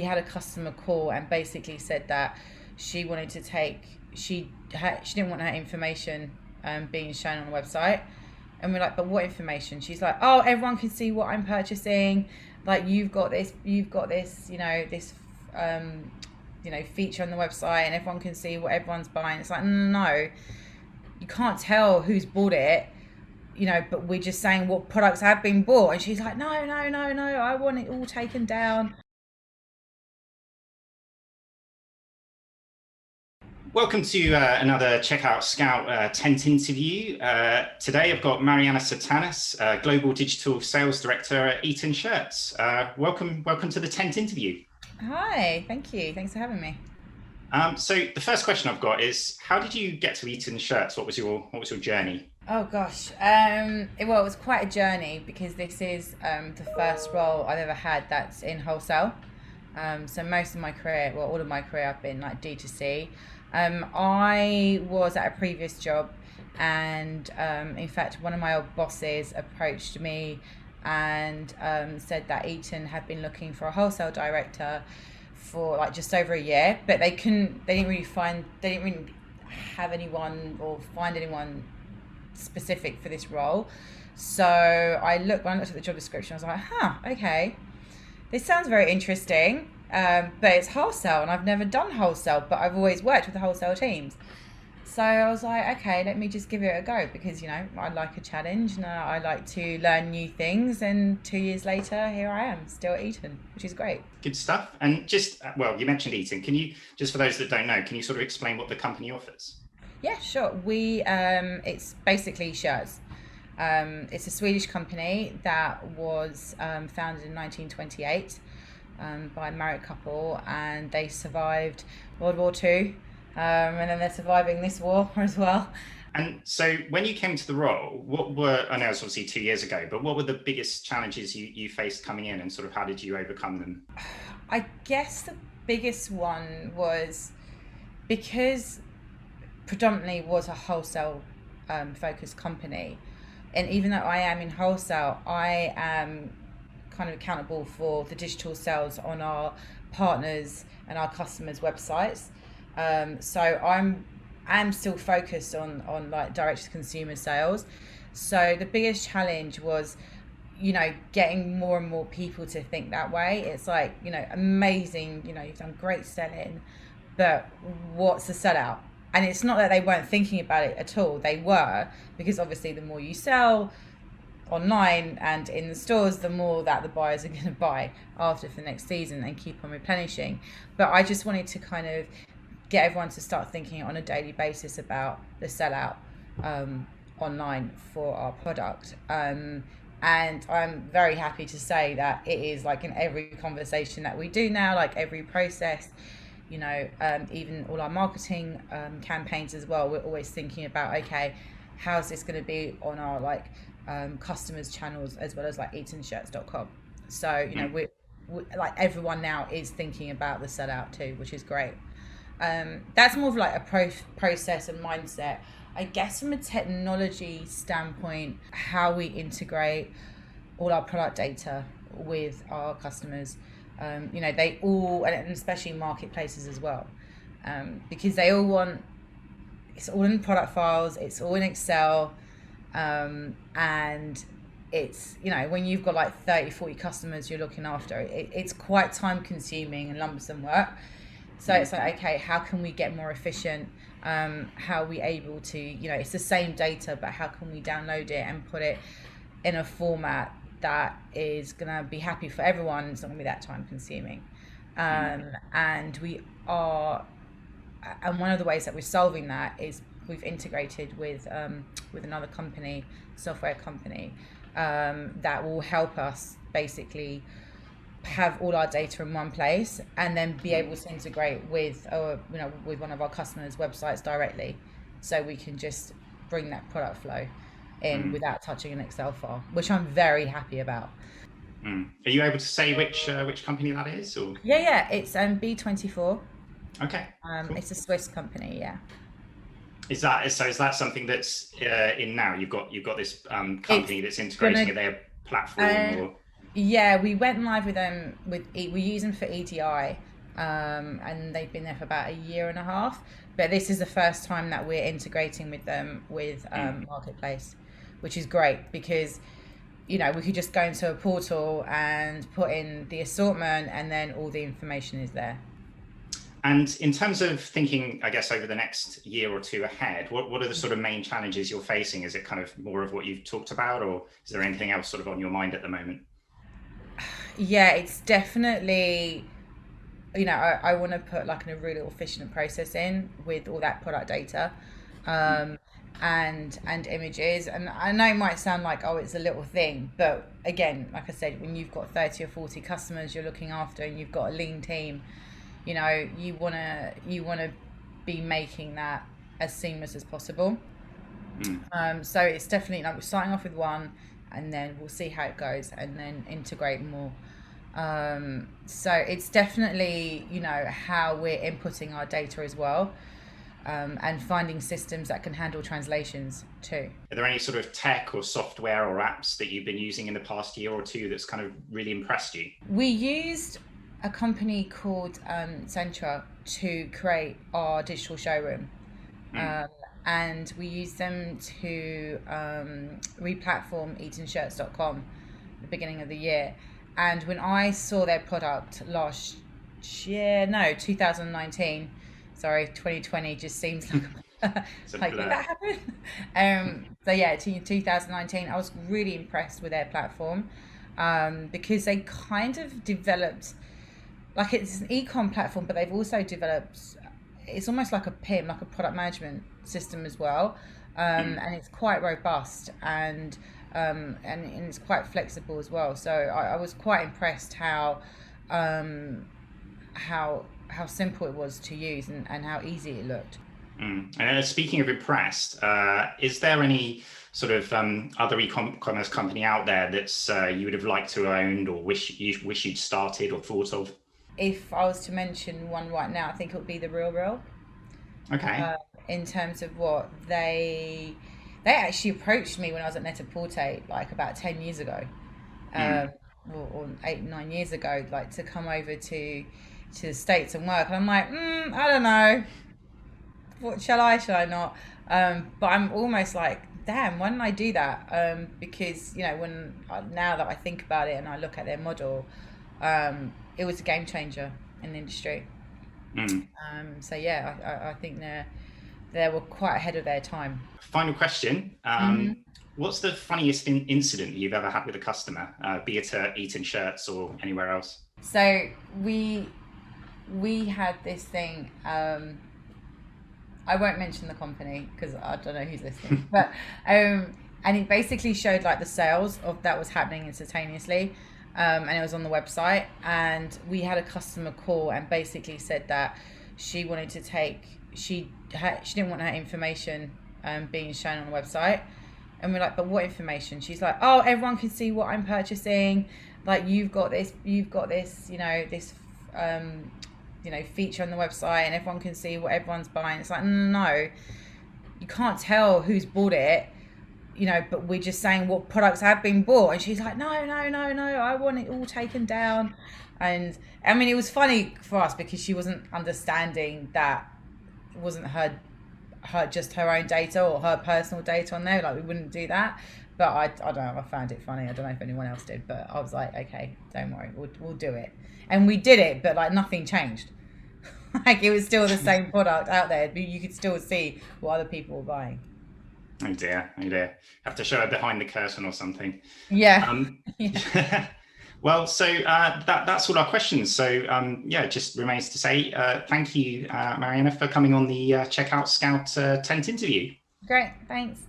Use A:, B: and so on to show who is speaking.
A: had a customer call and basically said that she wanted to take, she didn't want her information being shown on the website. And we're like, but what information? She's like, oh, everyone can see what I'm purchasing. Like, you've got this, this feature on the website, and everyone can see what everyone's buying. It's like, no, you can't tell who's bought it, but we're just saying what products have been bought. And she's like, no, I want it all taken down.
B: Welcome to another CheckoutScout Tent interview. Today I've got Marianna Satanas, Global Digital Sales Director at Eton Shirts. Welcome to the Tent interview.
A: Hi, thank you. Thanks for having me.
B: So the first question I've got is, how did you get to Eton Shirts? What was your journey?
A: Oh gosh, it was quite a journey because this is the first role I've ever had that's in wholesale. So most of my career, well, all of my career, I've been like D2C. I was at a previous job, and in fact, one of my old bosses approached me and said that Eton had been looking for a wholesale director for like just over a year, but they didn't really have anyone or find anyone specific for this role. So when I looked at the job description, I was like, okay, this sounds very interesting. But it's wholesale, and I've never done wholesale, but I've always worked with the wholesale teams. So I was like, okay, let me just give it a go, because I like a challenge and I like to learn new things. And 2 years later, here I am, still at Eton, which is great.
B: Good stuff. And just, well, you mentioned Eton. Can you, just for those that don't know, can you sort of explain what the company offers?
A: Yeah, sure. It's basically shirts. It's a Swedish company that was founded in 1928. By a married couple, and they survived World War II, and then they're surviving this war as well.
B: And so when you came to the role, I know it's obviously 2 years ago, but what were the biggest challenges you faced coming in, and sort of how did you overcome them?
A: I guess the biggest one was because predominantly was a wholesale focused company, and even though I am in wholesale, I am kind of accountable for the digital sales on our partners and our customers' websites. So I'm still focused on like direct to consumer sales. So the biggest challenge was, getting more and more people to think that way. It's like, amazing, you've done great selling, but what's the sellout? And it's not that they weren't thinking about it at all. They were, because obviously the more you sell online and in the stores, the more that the buyers are going to buy after for the next season and keep on replenishing. But I just wanted to kind of get everyone to start thinking on a daily basis about the sellout online for our product. And I'm very happy to say that it is like in every conversation that we do now, like every process, even all our marketing campaigns as well, we're always thinking about, okay, how's this going to be on our customers' channels, as well as like etonshirts.com. So we like everyone now is thinking about the sellout too, which is great. That's more of like a process and mindset. I guess from a technology standpoint, how we integrate all our product data with our customers, they all, and especially marketplaces as well, because they all want, it's all in product files, it's all in Excel. And it's, when you've got like 30-40 customers you're looking after, it's quite time consuming and lumbersome work. So it's like, okay, how can we get more efficient? How are we able to, it's the same data, but how can we download it and put it in a format that is going to be happy for everyone? It's not going to be that time consuming. And one of the ways that we're solving that is we've integrated with another company, software company, that will help us basically have all our data in one place, and then be able to integrate with one of our customers' websites directly, so we can just bring that product flow in without touching an Excel file, which I'm very happy about.
B: Are you able to say which company that is? Or?
A: Yeah, it's B24.
B: Okay. Cool.
A: It's a Swiss company, yeah.
B: Is that something that's in now? You've got this company that's integrating their platform, or?
A: Yeah, we went live with them we use them for EDI, and they've been there for about a year and a half. But this is the first time that we're integrating with them with
B: Mm.
A: Marketplace, which is great because we could just go into a portal and put in the assortment, and then all the information is there.
B: And in terms of thinking, I guess, over the next year or two ahead, what are the sort of main challenges you're facing? Is it kind of more of what you've talked about, or is there anything else sort of on your mind at the moment?
A: Yeah, it's definitely, I want to put like a really efficient process in with all that product data,
B: Mm.
A: um, and images. And I know it might sound like, oh, it's a little thing, but again, like I said, when you've got 30 or 40 customers you're looking after and you've got a lean team, you wanna be making that as seamless as possible.
B: Mm.
A: So it's definitely like we're starting off with one, and then we'll see how it goes, and then integrate more. So it's definitely how we're inputting our data as well, and finding systems that can handle translations too.
B: Are there any sort of tech or software or apps that you've been using in the past year or two that's kind of really impressed you?
A: We used a company called Centra to create our digital showroom.
B: Mm.
A: Um, and we used them to re-platform etonshirts.com at the beginning of the year. And when I saw their product last year, no, 2019, sorry, 2020 just seems like
B: It's a
A: like did
B: blur.
A: that happen? So yeah, 2019, I was really impressed with their platform, because they kind of developed, like, it's an ecom platform, but they've also developed, it's almost like a PIM, like a product management system as well,
B: Mm.
A: and it's quite robust, and it's quite flexible as well. So I was quite impressed um, how simple it was to use, and how easy it looked.
B: Mm. Speaking of impressed, is there any sort of other e-commerce company out there that's you would have liked to have owned, or wish you'd started or thought of?
A: If I was to mention one right now, I think it would be the Real Real.
B: Okay.
A: uh, in terms of what they actually approached me when I was at Net-a-Porter like about 10 years ago,
B: Mm.
A: um, or 8 9 years ago, like to come over to the States and work. And I'm like, I don't know, what shall I not? But I'm almost like, damn, why didn't I do that? Because when now that I think about it and I look at their model, it was a game changer in the industry.
B: Mm.
A: So yeah, I think they were quite ahead of their time.
B: Final question.
A: Hmm.
B: What's the funniest incident you've ever had with a customer, be it at Eton Shirts or anywhere else?
A: So we had this thing. I won't mention the company because I don't know who's listening, but and it basically showed like the sales of that was happening instantaneously, and it was on the website. And we had a customer call and basically said that she wanted to take she didn't want her information being shown on the website. And we're like, but what information? She's like, oh, everyone can see what I'm purchasing. Like, you've got this, this, um, feature on the website, and everyone can see what everyone's buying. It's like, no, you can't tell who's bought it, but we're just saying what products have been bought. And she's like, no, no, no, no, I want it all taken down. And I mean, it was funny for us because she wasn't understanding that it wasn't her own data or her personal data on there. Like, we wouldn't do that. But I don't know. I found it funny. I don't know if anyone else did, but I was like, okay, don't worry, we'll do it. And we did it, but like nothing changed. Like, it was still the same product out there, but you could still see what other people were buying.
B: Oh dear, oh dear. Have to show her behind the curtain or something.
A: Yeah.
B: Um,
A: Yeah.
B: well, so that's all our questions. So yeah, it just remains to say thank you, Marianna, for coming on the Checkout Scout Tent interview.
A: Great. Thanks.